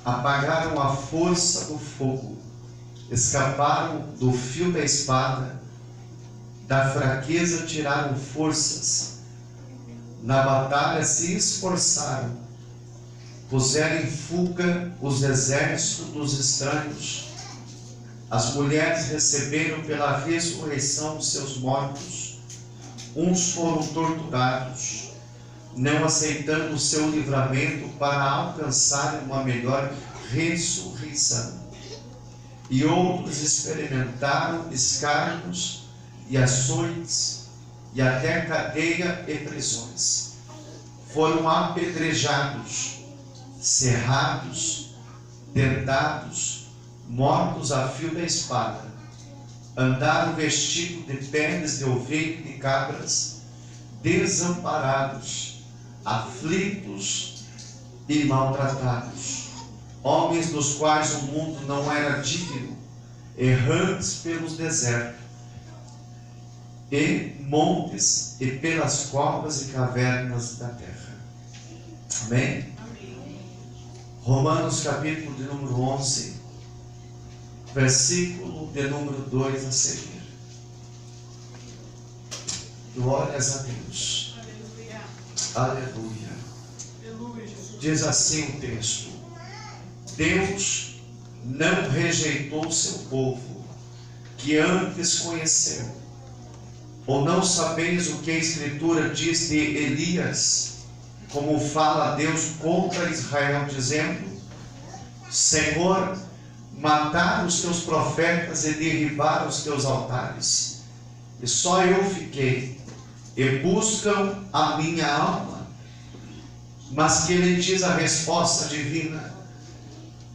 apagaram a força do fogo, escaparam do fio da espada, da fraqueza tiraram forças, na batalha se esforçaram, puseram em fuga os exércitos dos estranhos. As mulheres receberam pela ressurreição os seus mortos, uns foram torturados, não aceitando o seu livramento para alcançarem uma melhor ressurreição. E outros experimentaram escárnios e açoites, e até cadeia e prisões. Foram apedrejados, cerrados, tentados, mortos a fio da espada. Andaram vestidos de peles de ovelha e de cabras, desamparados, aflitos e maltratados, homens dos quais o mundo não era digno, errantes pelos desertos e montes e pelas covas e cavernas da terra. Amém? Romanos capítulo de número 11, versículo de número 2 a seguir. Glórias a Deus. Aleluia. Diz assim o texto: Deus não rejeitou seu povo, que antes conheceu. Ou não sabeis o que a Escritura diz de Elias, como fala Deus contra Israel, dizendo: Senhor, mataram os teus profetas e derribaram os teus altares, e só eu fiquei, e buscam a minha alma. Mas que ele diz a resposta divina: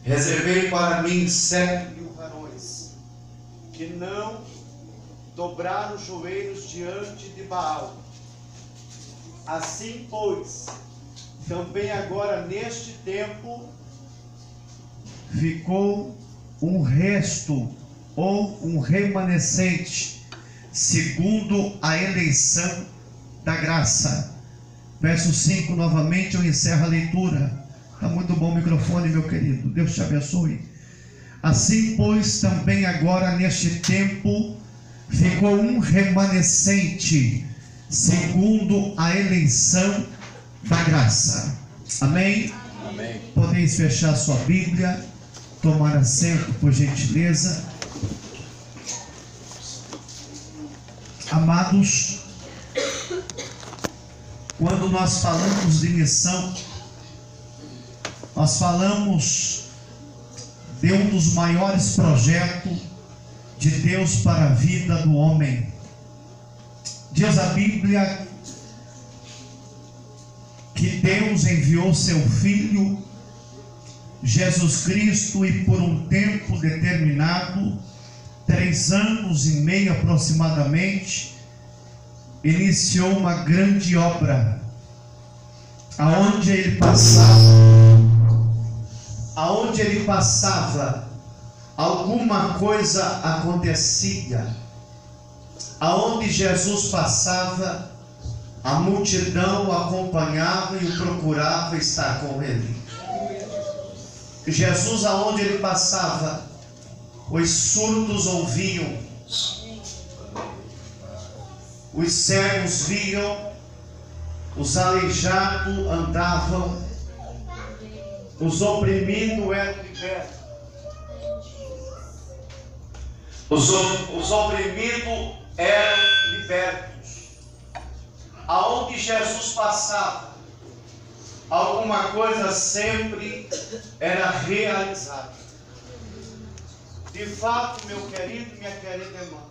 reservei para mim 7.000 varões, que não dobraram os joelhos diante de Baal. Assim, pois, também agora neste tempo ficou um resto ou um remanescente, segundo a eleição da graça. Verso 5, novamente eu encerro a leitura. Está muito bom o microfone, meu querido. Deus te abençoe. Assim, pois, também agora neste tempo ficou um remanescente, segundo a eleição da graça. Amém? Amém. Podeis fechar sua Bíblia, tomar assento, por gentileza. Amados, quando nós falamos de missão, nós falamos de um dos maiores projetos de Deus para a vida do homem. Diz a Bíblia que Deus enviou seu Filho Jesus Cristo, e por um tempo determinado, 3 anos e meio aproximadamente, iniciou uma grande obra, aonde ele passava, alguma coisa acontecia. Aonde Jesus passava, a multidão o acompanhava e o procurava estar com ele. Jesus, aonde ele passava, os surdos ouviam, os cegos viam, os aleijados andavam, os oprimidos eram libertos, os oprimidos eram libertos. Aonde Jesus passava, alguma coisa sempre era realizada. De fato, meu querido, minha querida irmã,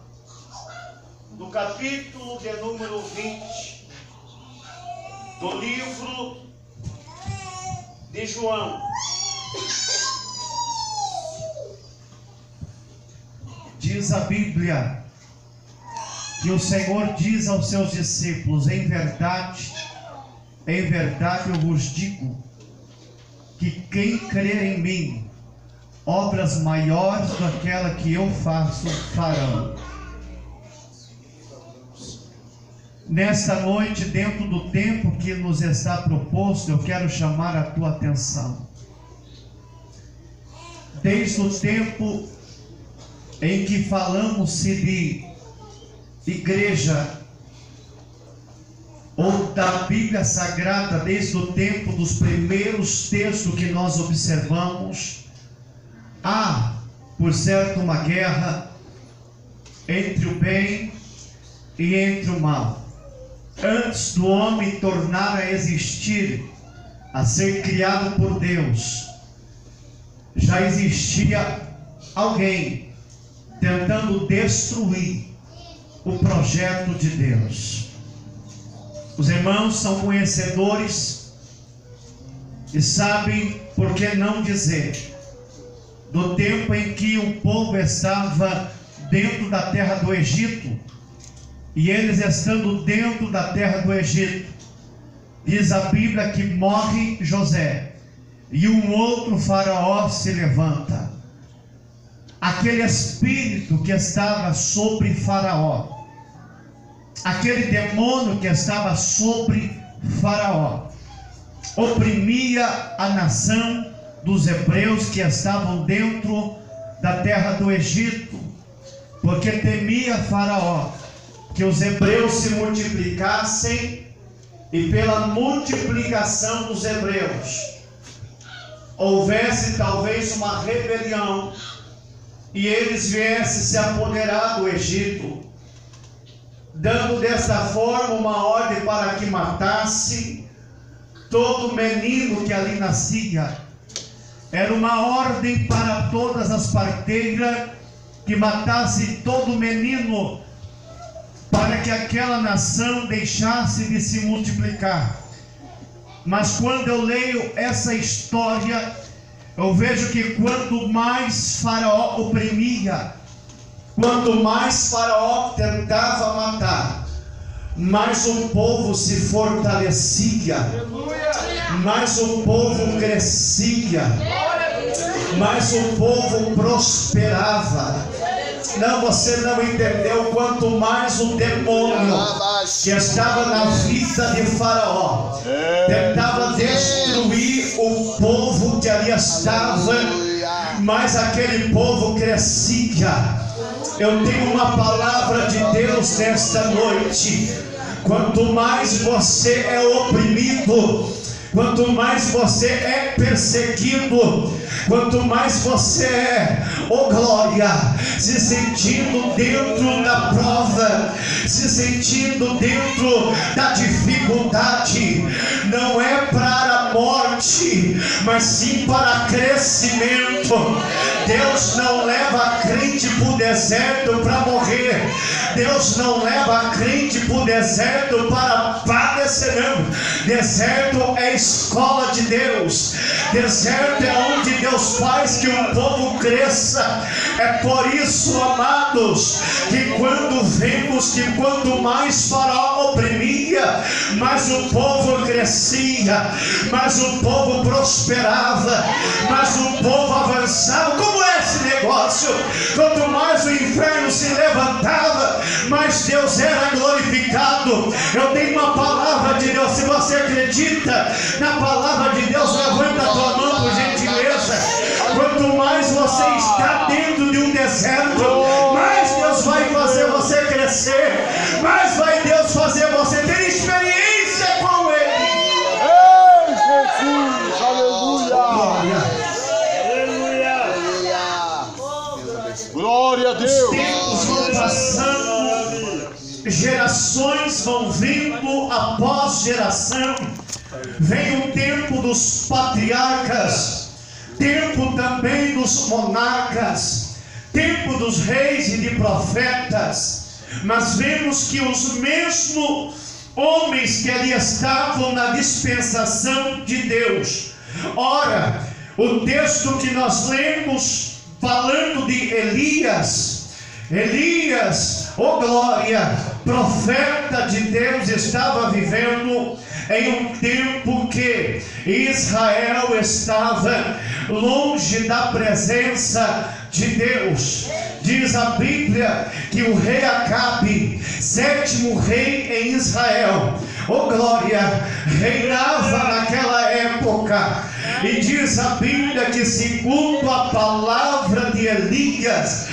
no capítulo de número 20 do livro de João, diz a Bíblia que o Senhor diz aos seus discípulos: em verdade eu vos digo, que quem crer em mim, obras maiores do que aquela que eu faço, farão. Nesta noite, dentro do tempo que nos está proposto, eu quero chamar a tua atenção. desde o tempo em que falamos-se de igreja, ou da Bíblia Sagrada, desde o tempo dos primeiros textos que nós observamos, há, por certo, uma guerra entre o bem e entre o mal. Antes do homem tornar a existir, a ser criado por Deus, já existia alguém tentando destruir o projeto de Deus. Os irmãos são conhecedores e sabem, por que não dizer, do tempo em que o povo estava dentro da terra do Egito, e eles estando dentro da terra do Egito, diz a Bíblia que morre José, e um outro faraó se levanta. Aquele espírito que estava sobre Faraó, aquele demônio que estava sobre Faraó, oprimia a nação dos hebreus que estavam dentro da terra do Egito, porque temia Faraó que os hebreus se multiplicassem, e pela multiplicação dos hebreus houvesse talvez uma rebelião, e eles viessem se apoderar do Egito, dando desta forma uma ordem para que matasse todo menino que ali nascia. Era uma ordem para todas as parteiras que matasse todo menino, para que aquela nação deixasse de se multiplicar. Mas quando eu leio essa história, eu vejo que quanto mais Faraó oprimia, quanto mais Faraó tentava matar, mais o povo se fortalecia, mais o povo crescia, mais o povo prosperava. Não, você não entendeu. Quanto mais o demônio que estava na vida de Faraó tentava destruir o povo que ali estava, mais aquele povo crescia. Eu tenho uma palavra de Deus nesta noite. Quanto mais você é oprimido, quanto mais você é perseguido, quanto mais você é, oh glória, se sentindo dentro da prova, se sentindo dentro da dificuldade, não é para a morte, mas sim para crescimento. Deus não leva a crente para o deserto para morrer. Deus não leva a crente para o deserto para padecer, não. Deserto é escola de Deus. Deserto é onde Deus faz que o povo cresça. É por isso, amados, que quando vemos que quanto mais Faraó oprimia, mais o povo crescia, mais o povo prosperava, mais o povo avançava. Como é esse negócio? Quanto mais o inferno se levantava, mais Deus era glorificado. Eu tenho uma palavra de Deus. Se você acredita na palavra de Deus, levanta a tua mão por gentileza. Quanto mais você está dentro de um deserto, mais Deus vai fazer você crescer, mais vai Deus fazer você ter experiência com Ele. Ei, Jesus, aleluia. Glória a Deus. Os tempos vão passando, gerações vão vindo após geração. Vem o tempo dos patriarcas, tempo também dos monarcas, tempo dos reis e de profetas. Mas vemos que os mesmos homens que ali estavam na dispensação de Deus. Ora, o texto que nós lemos falando de Elias, oh glória, profeta de Deus, estava vivendo em um tempo que Israel estava longe da presença de Deus. Diz a Bíblia que o rei Acabe, sétimo rei em Israel, oh glória, reinava naquela época. E diz a Bíblia que, segundo a palavra de Elias,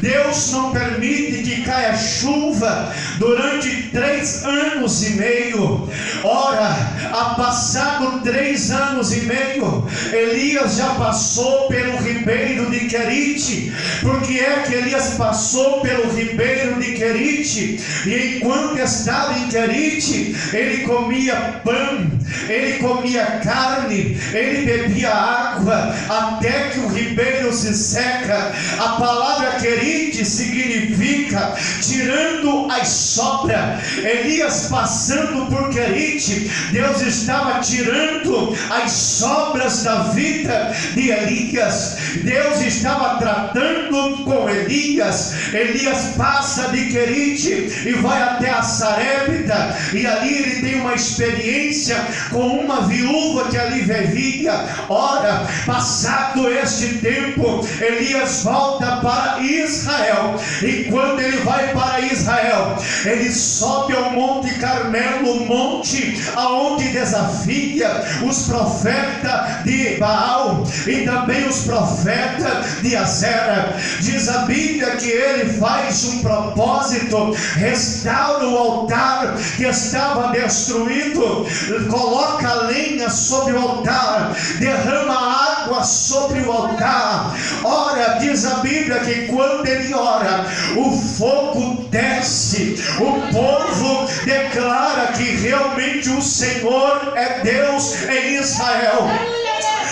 Deus não permite que caia chuva durante 3 anos e meio. Ora, há passado 3 anos e meio, Elias já passou pelo ribeiro de Querite. Por que é que Elias passou pelo ribeiro de Querite? E enquanto estava em Querite, ele comia pão, ele comia carne, ele bebia água, até que o ribeiro se seca. A palavra Querite significa tirando as sobras. Elias passando por Querite, Deus estava tirando as sobras da vida de Elias. Deus estava tratando com Elias. Elias passa de Querite e vai até a Sarepta, e ali ele tem uma experiência com uma viúva que ali vivia. Ora, passado este tempo, Elias volta para Israel, e quando ele vai para Israel, ele sobe ao Monte Carmelo, monte aonde desafia os profetas de Baal e também os profetas de Azera. Diz a Bíblia que ele faz um propósito, restaura o altar que estava destruído, coloca lenha sobre o altar, derrama água sobre o altar. Ora, diz a Bíblia que quando ele ora, o fogo desce, o povo declara que realmente o Senhor é Deus em Israel,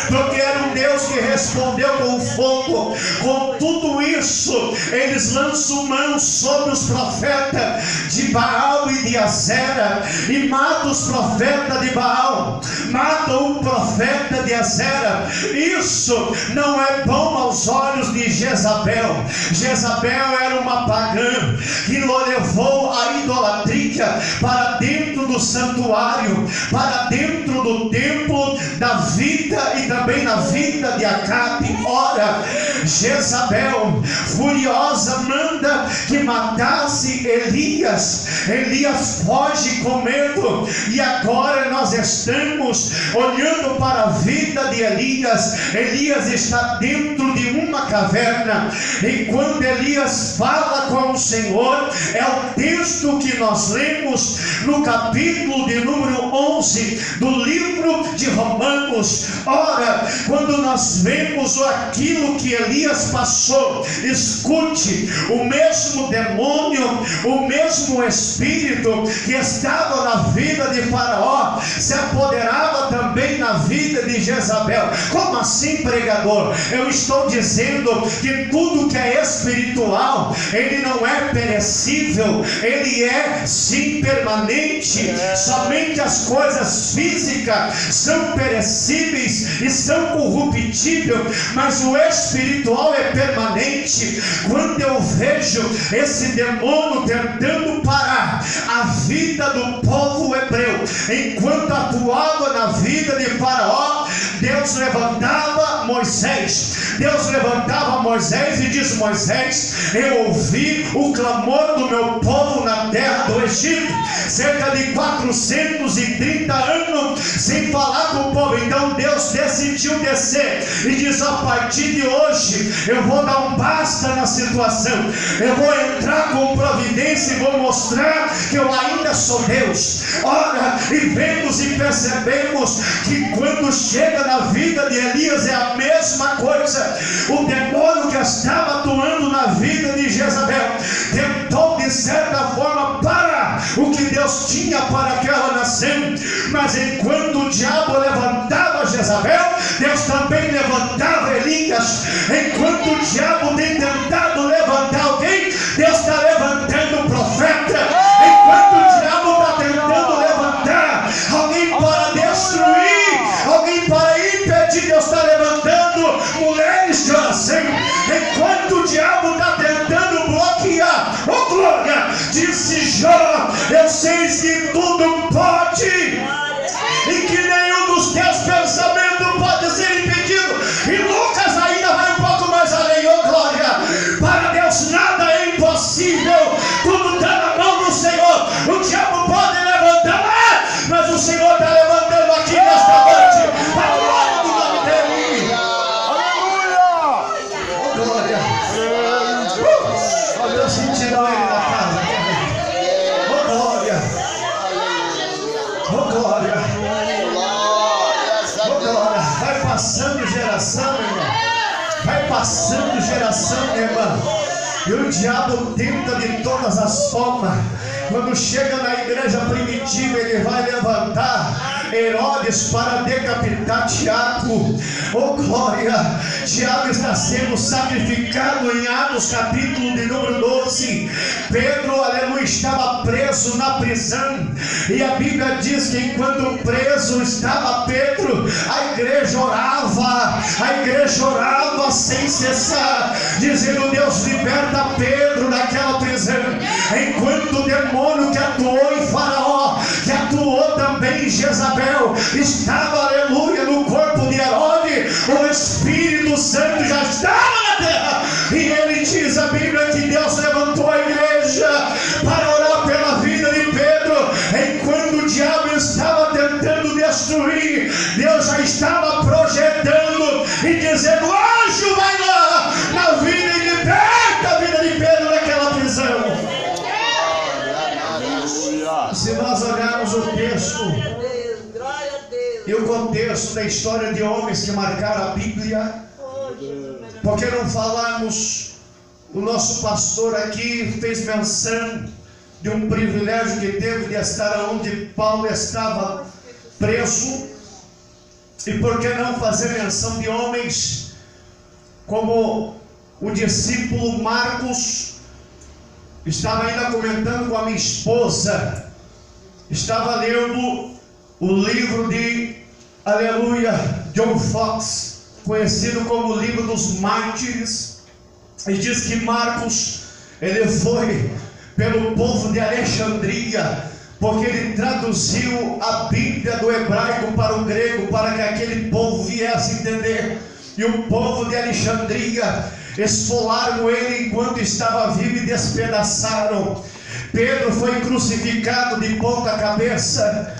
porque era um Deus que respondeu com fogo. Com tudo isso, eles lançam mão sobre os profetas de Baal e de Azera, e matam os profetas de Baal, matam o profeta de Azera. Isso não é bom aos olhos de Jezabel. Jezabel era uma pagã que levou a idolatria para dentro do santuário, para dentro do templo da vida e também na vida de Acabe. Ora, Jezabel, furiosa, manda que matasse Elias. Elias foge com medo, e agora nós estamos olhando para a vida de Elias. Elias está dentro de uma caverna, e quando Elias fala com o Senhor, é o texto que nós lemos no capítulo de número 11 do livro de Romanos. Ora, quando nós vemos aquilo que Elias passou, escute, o mesmo demônio, o mesmo espírito que estava na vida de Faraó, se apoderava também na vida de Jezabel. Como assim, pregador? Eu estou dizendo que tudo que é espiritual, ele não é perecível, ele é sim permanente. Somente as coisas físicas são perecíveis e são corruptíveis, mas o espiritual é permanente. Quando eu vejo esse demônio tentando parar a vida do povo hebreu, enquanto atuava na vida de Faraó, Deus levantava Moisés. Deus levantava Moisés e diz: Moisés, eu ouvi o clamor do meu povo na terra do Egito, cerca de 430 anos sem falar com o povo. Então Deus decidiu descer e diz: a partir de hoje eu vou dar um basta na situação, eu vou entrar com providência e vou mostrar que eu ainda sou Deus. Ora, e vemos e percebemos que quando chega na vida de Elias é a mesma coisa. O demônio que estava atuando na vida de Jezabel tentou de certa forma parar o que Deus tinha para aquela nação, mas enquanto o diabo levantava Jezabel, Deus também levantava Elias. Enquanto o diabo tem tentado levantar alguém, Deus está levantando o profeta. Enquanto o diabo está tentando levantar alguém para destruir, alguém para impedir, Deus está levantando mulheres de oração. Enquanto o diabo está tentando bloquear, oh glória, disse Jó, eu sei que tudo pode e que nenhum dos teus pensamentos pode ser impedido. E Lucas ainda vai um pouco mais além, oh glória, passando geração, irmão. E o diabo tenta de todas as formas. Quando chega na igreja primitiva, ele vai levantar Herodes para decapitar Tiago. Oh glória! Tiago está sendo sacrificado em Atos capítulo de número 12. Pedro, aleluia, estava preso na prisão. E a Bíblia diz que enquanto preso estava Pedro, a igreja orava sem cessar, dizendo: Deus, liberta Pedro daquela prisão. Enquanto o demônio que atuou em Faraó, que atuou também em Jezabel, estava, aleluia, no corpo de Herodes, o Espírito Santo já estava na terra. E ele diz, a Bíblia, que Deus levantou a igreja para orar pela vida de Pedro. Enquanto o diabo estava tentando destruir, Deus já estava projetando e dizendo: anjo, vai lá na vida e liberta a vida de Pedro daquela prisão. Se nós olharmos o texto e o contexto da história de homens que marcaram a Bíblia, por que não falarmos? O nosso pastor aqui fez menção de um privilégio que teve de estar onde Paulo estava preso. E por que não fazer menção de homens como o discípulo Marcos? Estava ainda comentando com a minha esposa, estava lendo o livro de, aleluia, John Fox, conhecido como o livro dos mártires, e diz que Marcos, ele foi pelo povo de Alexandria, porque ele traduziu a Bíblia do hebraico para o grego, para que aquele povo viesse entender. E o povo de Alexandria esfolaram ele enquanto estava vivo e despedaçaram. Pedro foi crucificado de ponta cabeça.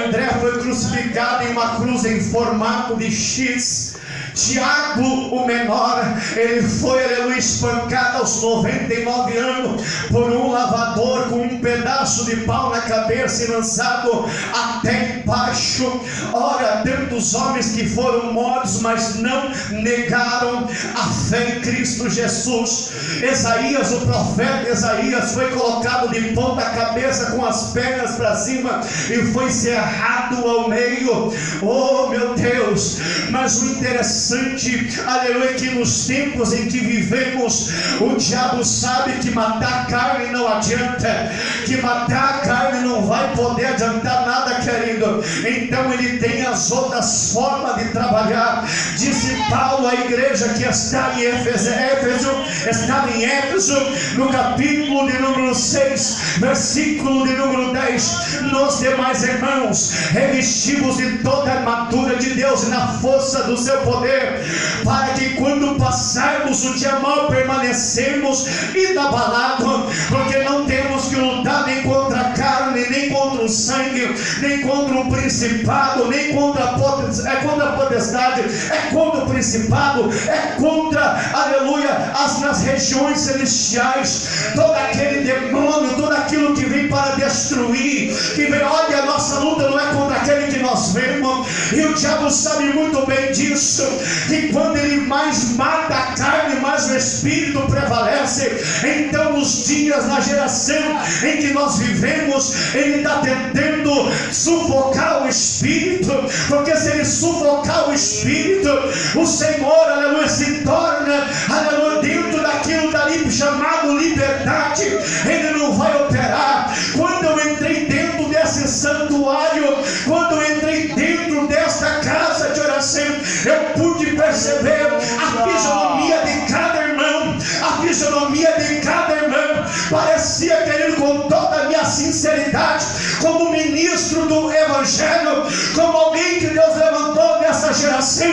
André foi crucificado em uma cruz em formato de X. Tiago, o menor, ele foi, aleluia, espancado aos 99 anos por um lavador com um pedaço de pau na cabeça e lançado até embaixo. Ora, tantos homens que foram mortos, mas não negaram a fé em Cristo Jesus. Isaías, o profeta Isaías, foi colocado de ponta cabeça com as pernas para cima e foi cerrado ao meio. Oh meu Deus! Mas o interessante, aleluia, que nos tempos em que vivemos, o diabo sabe que matar carne não adianta, que matar a carne não vai poder adiantar nada, querido. Então ele tem as outras formas de trabalhar. Disse Paulo à igreja que está em estava em Éfeso, no capítulo de número 6, versículo de número 10: nós demais, irmãos, revestimos de toda a armadura de Deus e na força do seu poder, para que quando passarmos o dia mal permanecemos inabalados, porque não temos que lutar nem contra a carne, nem contra o sangue, nem contra o principado, nem contra a potestade, é contra o principado, é contra, aleluia, nas regiões celestiais, todo aquele demônio, tudo aquilo que vem para destruir, que vem, olha, a nossa luta não é contra aquele que nós vemos, e o diabo sabe muito bem disso, que quando ele mais mata a carne, mais o espírito prevalece. Então nos dias, na geração em que nós vivemos, ele está tentando sufocar o espírito, porque se ele sufocar o espírito, o Senhor, aleluia, se torna, aleluia, dentro daquilo dali chamado liberdade, ele não vai operar. Quando eu entrei dentro desse santuário, quando eu entrei dentro desta casa de oração, eu pude perceber a fisionomia de cada irmão, a fisionomia de cada irmão. Parecia, querido, com toda a minha sinceridade, como ministro do Evangelho, como alguém que Deus levantou nessa geração,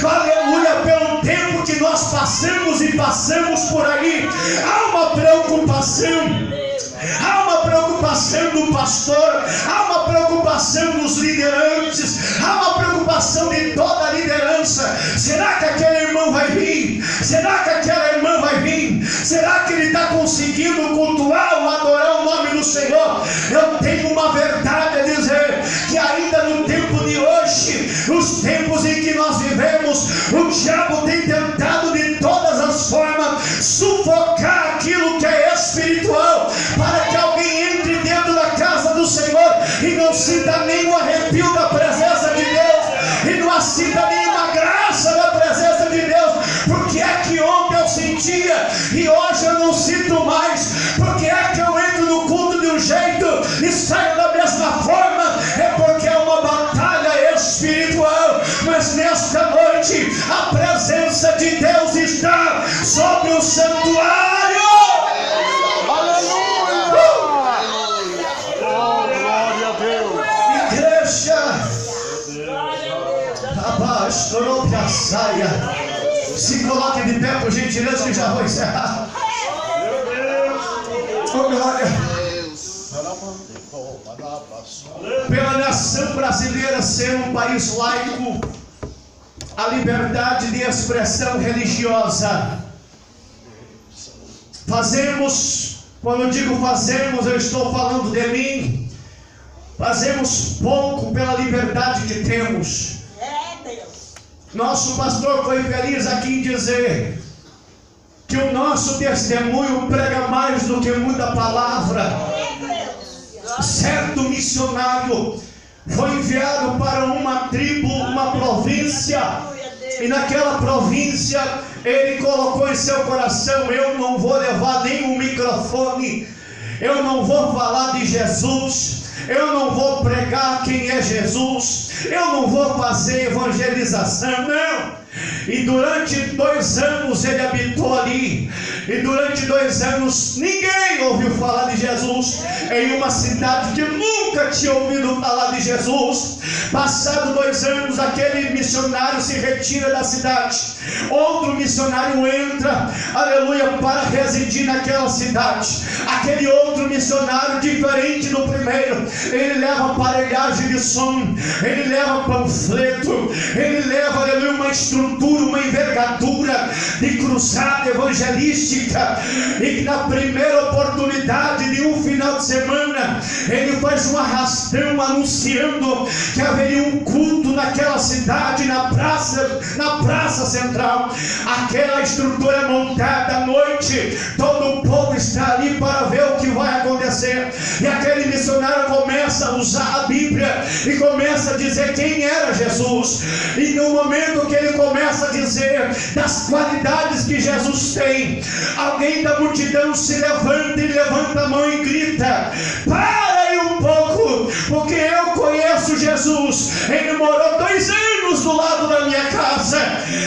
aleluia, pelo tempo que nós passamos e passamos por aí. Há uma preocupação. Há uma preocupação do pastor, há uma preocupação dos liderantes, há uma preocupação de toda a liderança. Será que aquele irmão vai vir? Será que aquela irmã vai vir? Será que ele está conseguindo cultuar ou adorar o nome do Senhor? Eu tenho uma verdade a dizer, que ainda no tempo de hoje, nos tempos em que nós vivemos, o diabo tem tentado de todas presença de Deus está sobre o santuário. Aleluia! Oh, glória a Deus! Igreja, abaixo a saia. Se coloque de pé, por gentileza, que já vou encerrar. Oh, glória. Pela nação brasileira ser um país laico, a liberdade de expressão religiosa, fazemos, quando eu digo fazemos, eu estou falando de mim, fazemos pouco pela liberdade que temos. Nosso pastor foi feliz aqui em dizer que o nosso testemunho prega mais do que muita palavra. Certo missionário foi enviado para uma tribo, uma província, e naquela província ele colocou em seu coração: eu não vou levar nenhum microfone, eu não vou falar de Jesus, eu não vou pregar quem é Jesus, eu não vou fazer evangelização, não. E durante 2 anos ele habitou ali, e durante 2 anos ninguém ouviu falar de Jesus, em uma cidade que nunca tinha ouvido falar de Jesus. Passado 2 anos, aquele missionário se retira da cidade, outro missionário entra, aleluia, para residir naquela cidade. Aquele outro missionário, diferente do primeiro, ele leva aparelhagem de som, ele leva panfleto, ele leva, aleluia, uma estrutura, uma envergadura de cruzada evangelística. E na primeira oportunidade de um final de semana, ele faz um arrastão anunciando que haveria um culto naquela cidade, na praça central. Aquela estrutura é montada à noite, todo o povo está ali para ver o que vai acontecer. E aquele missionário começa a usar a Bíblia e começa a dizer quem era Jesus. E no momento que ele começa a dizer das qualidades que Jesus tem, alguém da multidão se levanta e levanta a mão e grita: para aí um pouco, porque eu conheço Jesus, ele morou 2 anos do lado da minha casa.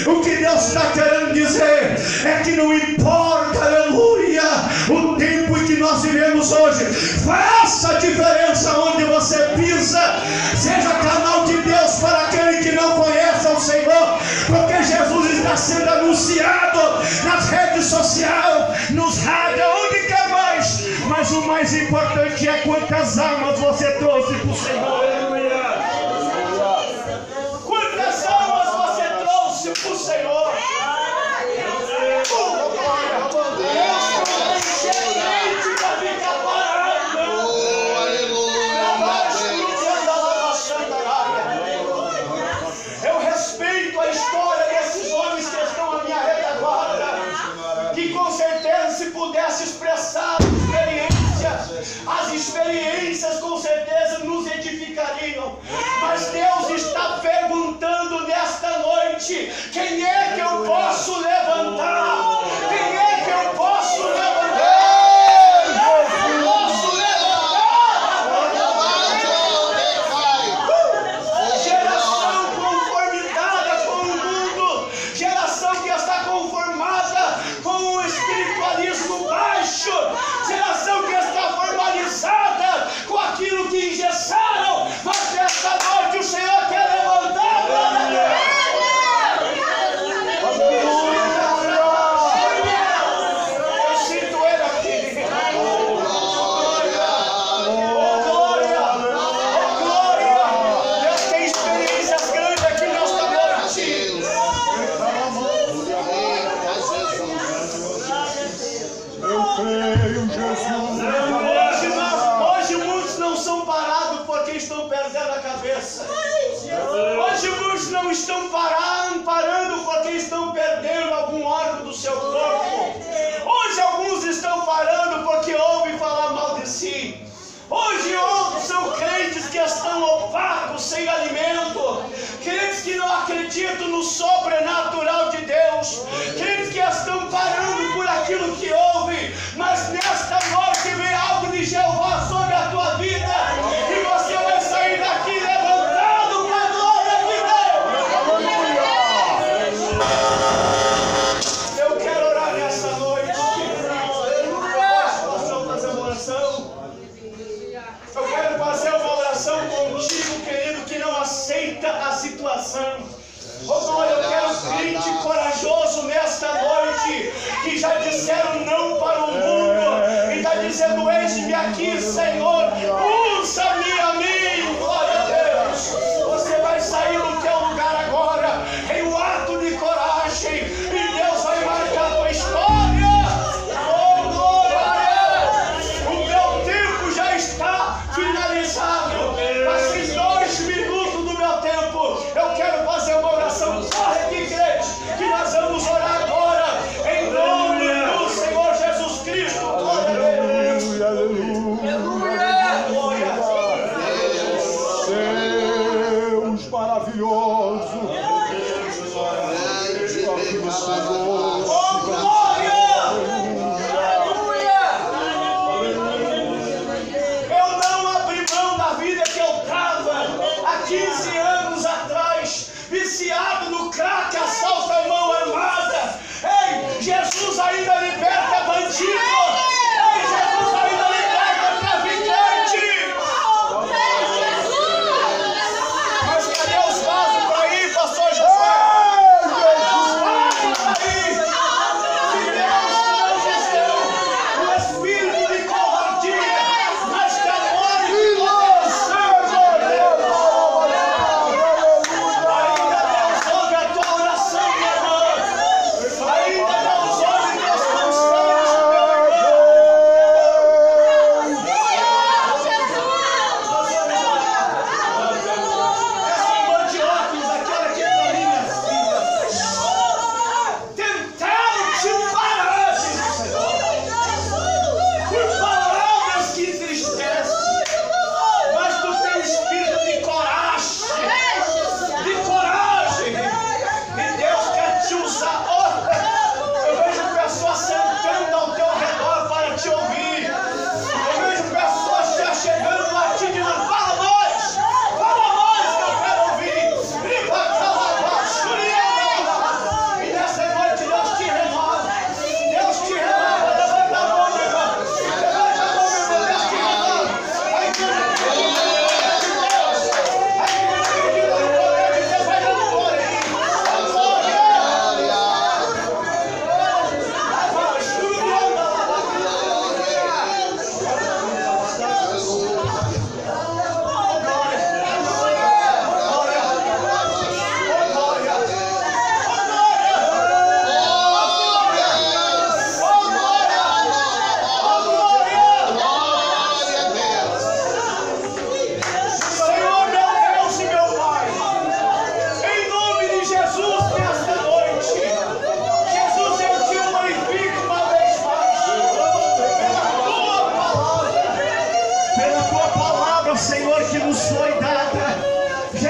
O que Deus está querendo dizer é que não importa, aleluia, o tempo em que nós vivemos hoje, faça a diferença onde você pisa, seja canal de Deus para aquele que não conhece ao Senhor, porque Jesus está sendo anunciado nas redes sociais, nos rádios, onde quer mais. Mas o mais importante é quantas almas você trouxe para o Senhor. Quantas almas você trouxe para o Senhor. Eu respeito a história desses homens que estão à minha retaguarda, que com certeza, se pudesse expressar as experiências com certeza nos edificariam. Mas Deus está perguntando nesta noite: quem é que eu posso levantar? Quem é que eu posso levantar? Geração conformada com o mundo, geração que está conformada com o espiritualismo baixo, geração que está formalizada com aquilo que engessaram. Mas nesta noite o Senhor quer levantar, eu sinto ele aqui. Oh glória, oh glória. Deus tem experiências grandes aqui nesta noite. Eu creio em Jesus. Hoje muitos não são parados porque estão perdendo a cabeça. Hoje muitos não estão parando porque estão perdendo algum órgão do seu corpo. Hoje alguns estão parando porque ouvem falar mal de si. Hoje outros são crentes que estão opacos, sem alimento, crentes que não acreditam no sobrenatural de Deus, crentes que estão parando por aquilo que ouvem. Mas nesta noite vem algo de Jeová sobre a tua vida, e você vai sair daqui levantado para a glória de Deus.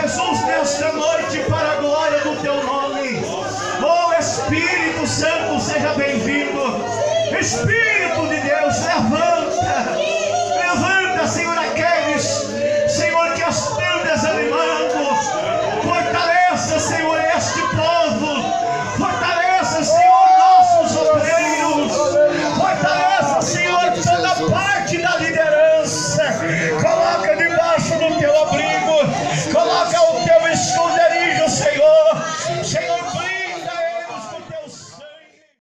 Jesus, nesta noite, para a glória do teu nome. Oh Espírito Santo, seja bem-vindo. Espírito de Deus, levanta, Senhor, aqueles, Senhor, que estão desanimando. Fortaleça, Senhor, este povo. Fortaleça, Senhor, nossos obreiros. Fortaleça, Senhor, toda a paz